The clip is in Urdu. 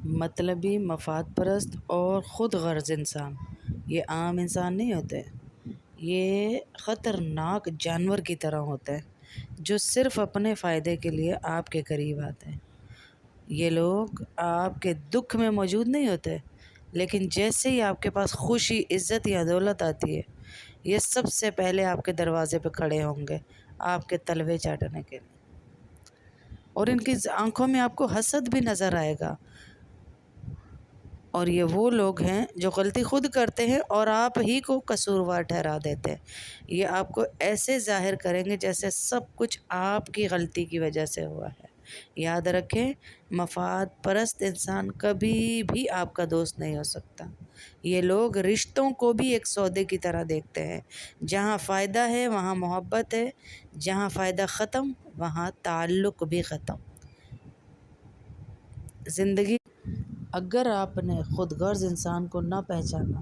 مطلبی، مفاد پرست اور خود غرض انسان یہ عام انسان نہیں ہوتے، یہ خطرناک جانور کی طرح ہوتے ہیں جو صرف اپنے فائدے کے لیے آپ کے قریب آتے ہیں۔ یہ لوگ آپ کے دکھ میں موجود نہیں ہوتے، لیکن جیسے ہی آپ کے پاس خوشی، عزت یا دولت آتی ہے، یہ سب سے پہلے آپ کے دروازے پہ کھڑے ہوں گے، آپ کے تلوے چاٹنے کے لیے۔ اور ان کی آنکھوں میں آپ کو حسد بھی نظر آئے گا۔ اور یہ وہ لوگ ہیں جو غلطی خود کرتے ہیں اور آپ ہی کو قصوروار ٹھہرا دیتے ہیں۔ یہ آپ کو ایسے ظاہر کریں گے جیسے سب کچھ آپ کی غلطی کی وجہ سے ہوا ہے۔ یاد رکھیں، مفاد پرست انسان کبھی بھی آپ کا دوست نہیں ہو سکتا۔ یہ لوگ رشتوں کو بھی ایک سودے کی طرح دیکھتے ہیں۔ جہاں فائدہ ہے وہاں محبت ہے، جہاں فائدہ ختم وہاں تعلق بھی ختم۔ زندگی اگر آپ نے خود غرض انسان کو نہ پہچانا